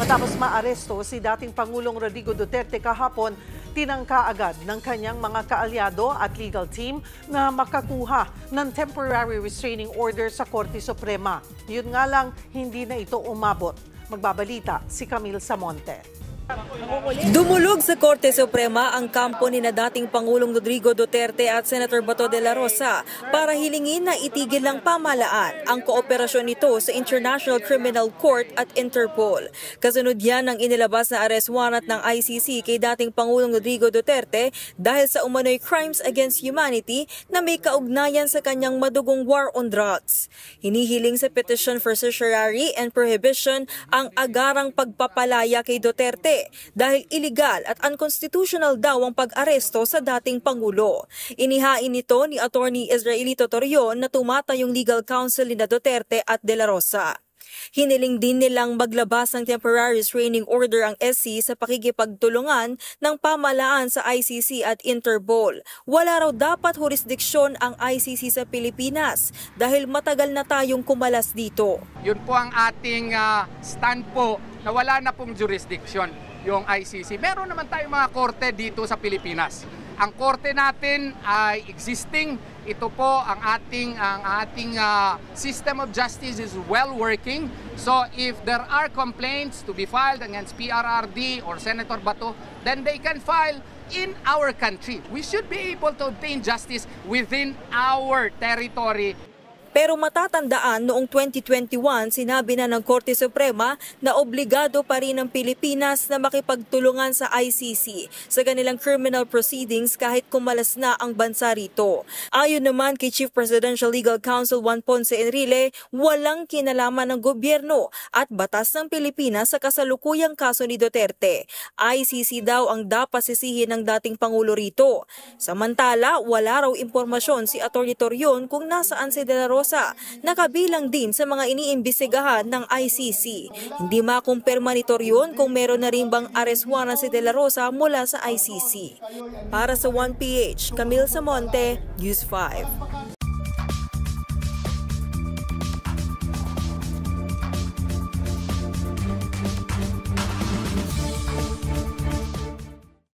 Matapos maaresto si dating Pangulong Rodrigo Duterte kahapon, tinangka agad ng kanyang mga kaalyado at legal team na makakuha ng temporary restraining order sa Korte Suprema. Yun nga lang, hindi na ito umabot. Magbabalita si Camille Samonte. Dumulog sa Korte Suprema ang kampo ni na dating Pangulong Rodrigo Duterte at Senator Bato de la Rosa para hilingin na itigil ng pamahalaan ang kooperasyon nito sa International Criminal Court at Interpol. Kasunod yan ng inilabas na arrest warrant ng ICC kay dating Pangulong Rodrigo Duterte dahil sa umano'y crimes against humanity na may kaugnayan sa kanyang madugong war on drugs. Hinihiling sa petition for certiorari and prohibition ang agarang pagpapalaya kay Duterte dahil illegal at unconstitutional daw ang pag-aresto sa dating Pangulo. Inihain nito ni Attorney Israelito Torion na tumatayong legal counsel ni Duterte at De La Rosa. Hiniling din nilang maglabas ng temporary restraining order ang SC sa pakikipagtulungan ng pamahalaan sa ICC at Interpol. Wala raw dapat jurisdiksyon ang ICC sa Pilipinas dahil matagal na tayong kumalas dito. Yun po ang ating stand po na wala na pong jurisdiction yung ICC. Meron naman tayong mga korte dito sa Pilipinas. Ang korte natin ay existing. Ito po ang ating system of justice is well working. So if there are complaints to be filed against PRRD or Senator Bato, then they can file in our country. We should be able to obtain justice within our territory. Pero matatandaan noong 2021, sinabi na ng Korte Suprema na obligado pa rin ang Pilipinas na makipagtulungan sa ICC sa kanilang criminal proceedings kahit kumalas na ang bansa rito. Ayon naman kay Chief Presidential Legal Counsel Juan Ponce Enrile, walang kinalaman ng gobyerno at batas ng Pilipinas sa kasalukuyang kaso ni Duterte. ICC daw ang dapat sisihin ng dating Pangulo rito. Samantala, wala raw impormasyon si Atty. Torion kung nasaan si De La Rosa, nakabilang din sa mga iniimbestigahan ng ICC. Hindi makumpirma ni Torion kung meron na rin bang arrest warrant si De La Rosa mula sa ICC. Para sa 1PH, Camille Samonte, News 5.